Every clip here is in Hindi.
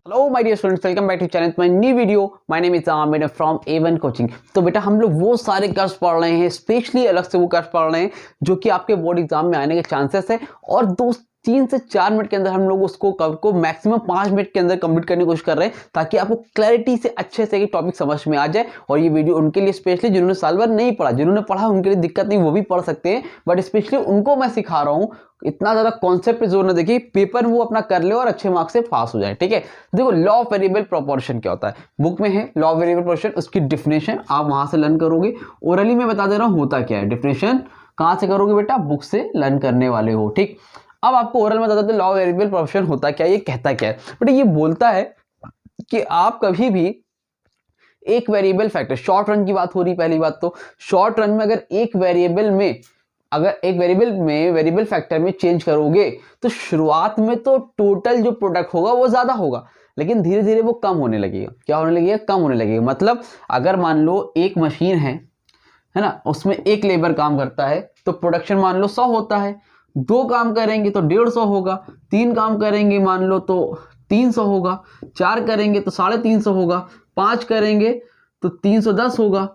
Hello my dear students, welcome back to channel my new video. My name is Aamir from A1 coaching. तो बेटा हम लोग वो सारे कर्व्स पढ़ रहे हैं, स्पेशली अलग से वो कर्व्स पढ़ रहे हैं जो कि आपके बोर्ड एग्जाम में आने के चांसेस है, और 3 से 4 मिनट के अंदर हम लोग उसको कर्व को मैक्सिमम 5 मिनट के अंदर कंप्लीट करने की कोशिश कर रहे हैं, ताकि आपको क्लैरिटी से अच्छे से टॉपिक समझ में आ जाए। और ये वीडियो उनके लिए स्पेशली जिन्होंने साल भर नहीं पढ़ा, जिन्होंने पढ़ा उनके लिए दिक्कत नहीं, वो भी पढ़ सकते हैं, बट स्पेशली उनको मैं सिखा रहा हूँ। इतना ज्यादा कॉन्सेप्ट पे जोर न देखिए, पेपर वो अपना कर ले और अच्छे मार्क्स से पास हो जाए। ठीक है, देखो लॉ ऑफ वेरिएबल प्रोपोर्शन क्या होता है, बुक में है लॉ ऑफ वेरिएबल प्रोपोर्शन, उसकी डेफिनेशन आप वहां से लर्न करोगे। ओरली में बता दे रहा हूं होता क्या है, डेफिनेशन कहां से करोगे बेटा, बुक से लर्न करने वाले हो। ठीक, अब आपको ओरल में बता देते लॉ ऑफ वेरिएबल प्रोपोर्शन होता क्या है, ये कहता क्या है। बट ये बोलता है कि आप कभी भी एक वेरिएबल फैक्टर, शॉर्ट रन की बात हो रही, पहली बात तो शॉर्ट रन में अगर एक वेरिएबल फैक्टर में चेंज करोगे तो शुरुआत में तो टोटल जो प्रोडक्ट होगा वो ज्यादा होगा, लेकिन धीरे धीरे वो कम होने लगेगा। क्या होने लगेगा, कम होने लगेगा। मतलब अगर मान लो एक मशीन है ना, उसमें एक लेबर काम करता है तो प्रोडक्शन मान लो 100 होता है। 2 काम करेंगे तो 150 होगा, 3 काम करेंगे मान लो तो 300 होगा, 4 करेंगे तो 350 होगा, 5 करेंगे तो 310 होगा,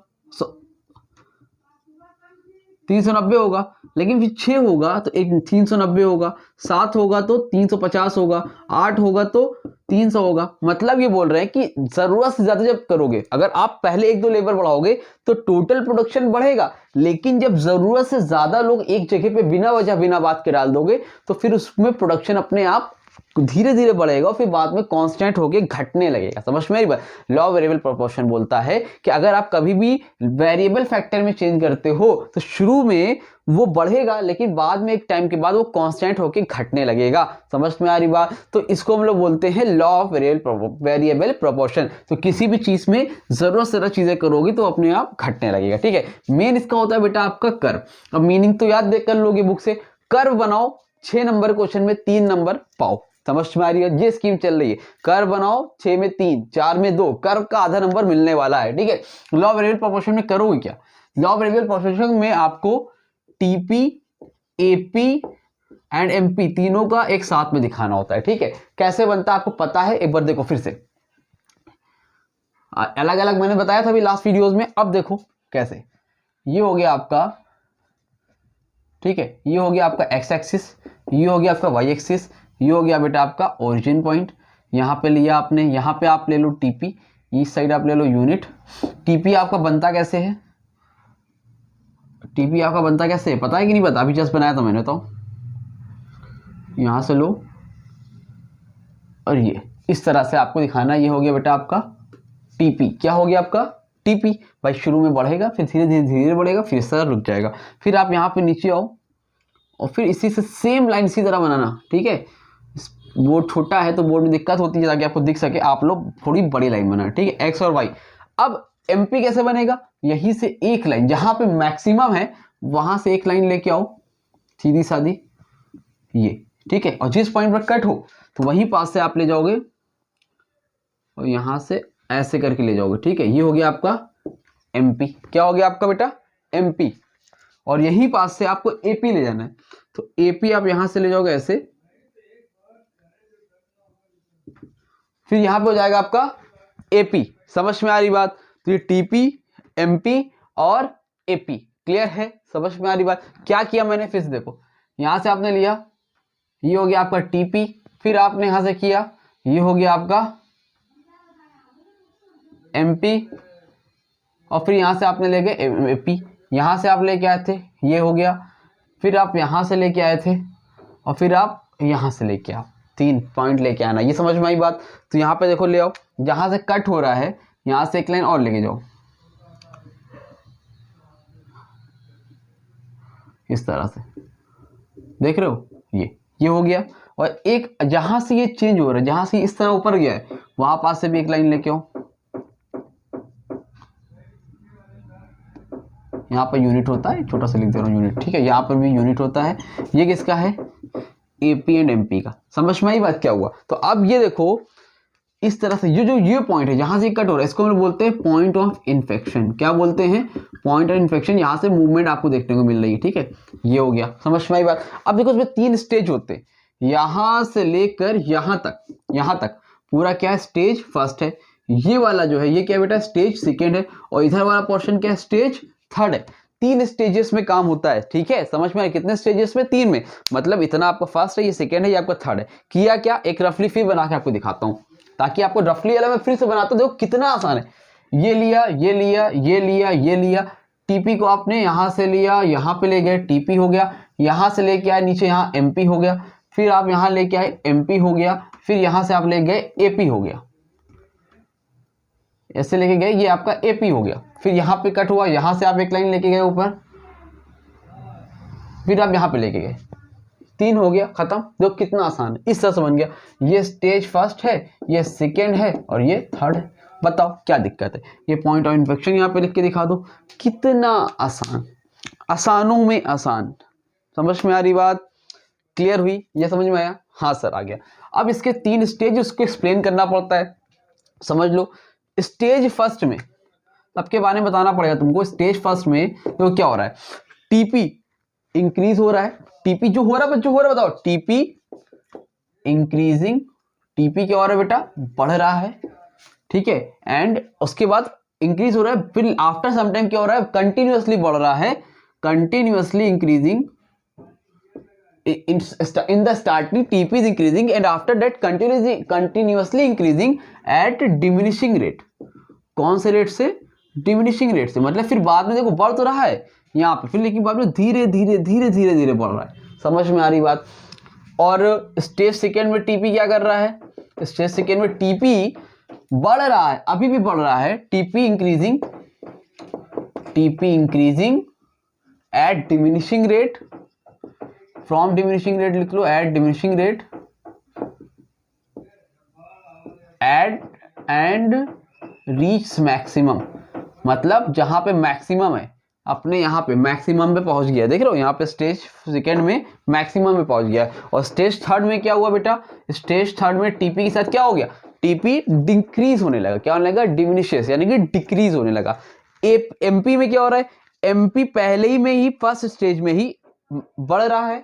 390 होगा। लेकिन फिर 6 होगा तो एक 390 होगा, 7 होगा तो 350 होगा, 8 होगा तो 300 होगा। मतलब ये बोल रहे हैं कि जरूरत से ज्यादा जब करोगे, अगर आप पहले 1-2 लेबर बढ़ाओगे तो टोटल प्रोडक्शन बढ़ेगा, लेकिन जब जरूरत से ज्यादा लोग एक जगह पे बिना वजह बिना बात के डाल दोगे तो फिर उसमें प्रोडक्शन अपने आप धीरे धीरे बढ़ेगा और फिर बाद में कांस्टेंट होके घटने लगेगा। समझ में आई बात। लॉ ऑफ वेरिएबल प्रोपोर्शन बोलता है कि अगर आप कभी भी वेरिएबल फैक्टर में चेंज करते हो तो शुरू में वो बढ़ेगा, लेकिन बाद में एक टाइम के बाद वो कांस्टेंट होके घटने लगेगा। समझ में आ रही बात। तो इसको हम लोग बोलते हैं लॉ ऑफ वेरिएबल प्रोपोर्शन। तो किसी भी चीज में जरूरत से ज्यादा चीजें करोगी तो अपने आप घटने लगेगा। ठीक है, मेन इसका होता है बेटा आपका कर्व। अब मीनिंग तो याद कर लोगे बुक से, कर्व बनाओ 6 नंबर क्वेश्चन में 3 नंबर पाओ। समझ में आ रही है, ये स्कीम चल रही है। कर्व बनाओ 6 में 3, 4 में 2, कर्व का आधा नंबर मिलने वाला है। ठीक है, लॉ ऑफ वेरिएबल प्रोपोर्शन में करोगे क्या, लॉ ऑफ वेरिएबल प्रोपोर्शन में आपको टीपी, एपी एंड एमपी तीनों का एक साथ में दिखाना होता है। ठीक है, कैसे बनता है आपको पता है, एक बार देखो फिर से। अलग अलग मैंने बताया था अभी लास्ट वीडियोस में, अब देखो कैसे। ये हो गया आपका, ठीक है, ये हो गया आपका एक्स एक्सिस, ये हो गया आपका वाई एक्सिस, ये हो गया बेटा आपका ओरिजिन पॉइंट। यहां पे लिया आपने, यहां पे आप ले लो टीपी, इस साइड आप ले लो यूनिट। टीपी आपका बनता कैसे है, टीपी आपका बनता कैसे है पता है कि नहीं पता, अभी जस्ट बनाया था मैंने। तो यहां से लो और ये इस तरह से आपको दिखाना। ये हो गया बेटा आपका टीपी। क्या हो गया आपका टीपी भाई, शुरू में बढ़ेगा फिर धीरे धीरे धीरे बढ़ेगा, फिर इस तरह रुक जाएगा। फिर आप यहाँ पे नीचे आओ और फिर इसी से सेम लाइन इसी तरह बनाना। ठीक है, बोर्ड छोटा है तो बोर्ड में दिक्कत होती है, ताकि आपको दिख सके, आप लोग थोड़ी बड़ी लाइन बनाना। ठीक है, एक्स और वाई। अब एमपी कैसे बनेगा, यहीं से एक लाइन जहां पे मैक्सिमम है वहां से एक लाइन लेके आओ सीधी सादी ये। ठीक है, और जिस पॉइंट पर कट हो तो वहीं पास से आप ले जाओगे और यहां से ऐसे करके ले जाओगे। ठीक है, ये हो गया आपका एमपी। क्या हो गया आपका बेटा एमपी, और यहीं पास से आपको एपी ले जाना है, तो एपी आप यहां से ले जाओगे ऐसे, फिर यहां पे हो जाएगा आपका एपी। समझ में आ रही बात। तो ये टीपी, एमपी और एपी, क्लियर है, समझ में आ रही बात। क्या किया मैंने, फिर से देखो, यहां से आपने लिया, ये हो गया आपका टीपी, फिर आपने यहां से किया, ये हो गया आपका एमपी, और फिर यहां से आपने ले गए एपी। यहां से आप लेके आए थे, ये हो गया, फिर आप यहां से लेके आए थे, और फिर आप यहां से लेके आओ, 3 पॉइंट लेके आना। ये समझ में आई बात। तो यहां पे देखो ले आओ, जहां से कट हो रहा है यहां से एक लाइन और लेके जाओ इस तरह से, देख रहे हो, ये हो गया। और एक जहां से ये चेंज हो रहा है, जहां से इस तरह ऊपर गया है वहां पास से भी एक लाइन लेके आओ। यहाँ पर यूनिट होता है, छोटा सा लिख दे रहा हूँ यूनिट। ठीक है, यहाँ पर भी यूनिट होता है। ये किसका है, एपी एंड एमपी का। समझ में आई बात क्या हुआ। तो अब ये देखो इस तरह से ये पॉइंट है जहां से कट हो रहा है, इसको हम लोग बोलते हैं पॉइंट ऑफ इन्फेक्शन। क्या बोलते हैं, पॉइंट ऑफ इन्फेक्शन। यहां से मूवमेंट आपको देखने को मिल रही है। ठीक है, ये हो गया, समझ में आई बात। अब देखो इसमें 3 स्टेज होते हैं, यहां से लेकर यहां तक पूरा क्या है, स्टेज फर्स्ट है। ये वाला जो है ये क्या बेटा, स्टेज सेकेंड है। और इधर वाला पोर्शन क्या है, स्टेज थर्ड है। 3 स्टेजेस में काम होता है, ठीक है, समझ में आया? कितने स्टेजेस में, 3 में, मतलब इतना आपका फर्स्ट है, ये सेकेंड है, ये आपका थर्ड है। किया क्या, एक रफली फिर बना के आपको दिखाता हूँ, ताकि आपको रफली वाला मैं फिर से बनाता हूँ, देखो कितना आसान है। ये लिया, ये लिया, ये लिया, ये लिया, टीपी को आपने यहां से लिया, यहां पे ले गए, टीपी हो गया। यहां से लेके आए नीचे, यहाँ एमपी हो गया। फिर आप यहां लेके आए, एमपी हो गया। फिर यहां से आप ले गए, एपी हो गया। ऐसे लेके गए, ये आपका एपी हो गया। फिर यहां पे कट हुआ, यहां से आप एक लाइन लेके गए ऊपर, फिर आप यहां पे लेके गए, 3 हो गया, खत्म। देखो कितना आसान है, इस तरह से बन गया। ये स्टेज फर्स्ट है, ये सेकेंड है, और ये थर्ड है। बताओ क्या दिक्कत है? ये पॉइंट ऑफ इन्फेक्शन यहाँ पे लिख के दिखा दो, कितना आसान, आसानों में आसान। समझ में आ रही बात? क्लियर हुई? ये समझ में आया? हाँ सर, आ गया। अब इसके 3 स्टेज, उसको एक्सप्लेन करना पड़ता है, समझ लो। स्टेज फर्स्ट में सबके बारे में बताना पड़ेगा तुमको। स्टेज फर्स्ट में तो क्या हो रहा है, टीपी इंक्रीज हो रहा है। टीपी जो हो रहा है, बच्चों हो रहा है, बताओ, टीपी इंक्रीजिंग, टीपी क्या हो रहा है बेटा, बढ़ रहा है, ठीक है। एंड उसके बाद इंक्रीज हो रहा है, फिर आफ्टर सम टाइम क्या हो रहा है, कंटिन्यूअसली बढ़ रहा है, continuously increasing. in the starting TP is increasing and after that continuously increasing at diminishing rate। कौन से रेट से, डिमिनिशिंग रेट से, मतलब फिर बाद में देखो बढ़ तो रहा है यहाँ पे, फिर लेकिन बाद में धीरे धीरे धीरे धीरे धीरे बढ़ रहा है। समझ में आ रही बात? और स्टेज सेकेंड में टीपी क्या कर रहा है, स्टेज सेकेंड में टीपी बढ़ रहा है, अभी भी बढ़ रहा है, TP increasing at diminishing rate, from diminishing rate लिख लो, at diminishing rate, and reach maximum, मतलब जहां पे मैक्सिमम है, अपने यहाँ पे मैक्सिमम पे पहुंच गया। देख रहे हो, यहाँ पे स्टेज सेकेंड में मैक्सिमम में पहुंच गया। और स्टेज थर्ड में क्या हुआ बेटा, स्टेज थर्ड में टीपी के साथ क्या हो गया, टीपी डिक्रीज होने लगा। क्या होने लगा, डिमिनिशेस, यानी कि डिक्रीज होने लगा। एमपी में क्या हो रहा है, एमपी पहले ही में ही फर्स्ट स्टेज में ही बढ़ रहा है,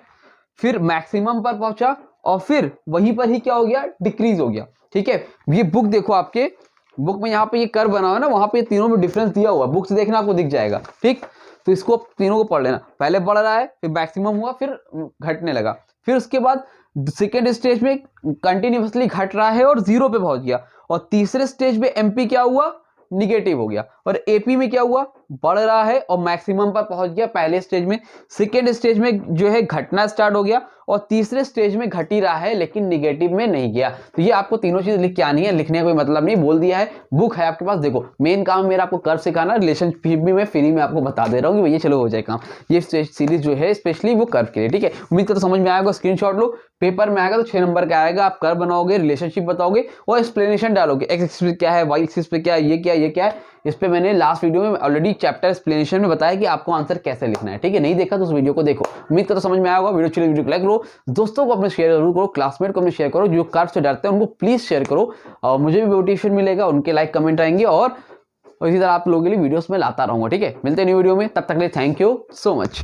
फिर मैक्सिमम पर पहुंचा, और फिर वहीं पर ही क्या हो गया, डिक्रीज हो गया। ठीक है, ये बुक देखो, आपके बुक में यहाँ पे ये कर्व बना हुआ है ना, वहां पे तीनों में डिफरेंस दिया हुआ है, बुक से देखना आपको दिख जाएगा। ठीक, तो इसको तीनों को पढ़ लेना, पहले बढ़ रहा है, फिर मैक्सिमम हुआ, फिर घटने लगा, फिर उसके बाद सेकेंड स्टेज में कंटिन्यूअसली घट रहा है और 0 पे पहुंच गया, और तीसरे स्टेज में एमपी क्या हुआ, निगेटिव हो गया, और एपी में क्या हुआ, बढ़ रहा है और मैक्सिमम पर पहुंच गया पहले स्टेज में। सेकेंड स्टेज में जो है घटना स्टार्ट हो गया, और तीसरे स्टेज में घट ही रहा है लेकिन निगेटिव में नहीं गया। तो ये आपको तीनों चीज लिख के आनी है, लिखने का कोई मतलब नहीं, बोल दिया है, बुक है आपके पास। देखो मेन काम मेरा आपको कर्व सिखाना, रिलेशनशिप भी मैं फ्री में आपको बता दे रहा हूँ कि भैया चलो हो जाए काम। ये सीरीज जो है स्पेशली वो कर्व के लिए, ठीक है। उम्मीद करता समझ में आएगा, स्क्रीनशॉट लो, पेपर में आएगा तो 6 नंबर का आएगा। आप कर्व बनाओगे, रिलेशनशिप बताओगे और एक्सप्लेनेशन डालोगे, एक्स एक्सिस पे क्या है, वाई एक्सिस पे क्या है, ये क्या है, ये क्या है। इस पे मैंने लास्ट वीडियो में ऑलरेडी चैप्टर एक्सप्लेनेशन में बताया कि आपको आंसर कैसे लिखना है, ठीक है। नहीं देखा तो उस वीडियो को देखो। उम्मीद करता समझ में आएगा। वीडियो चलिए, वीडियो को लाइक करो, दोस्तों को अपने शेयर जरूर करो, क्लासमेट को अपने शेयर करो, जो कर्व से डरते हैं उनको प्लीज शेयर करो, और मुझे भी मोटिवेशन मिलेगा, उनके लाइक कमेंट आएंगे, और इसी तरह आप लोगों के लिए वीडियोस में लाता रहूंगा, ठीक है। मिलते हैं न्यू वीडियो में, तब तक के लिए थैंक यू सो मच।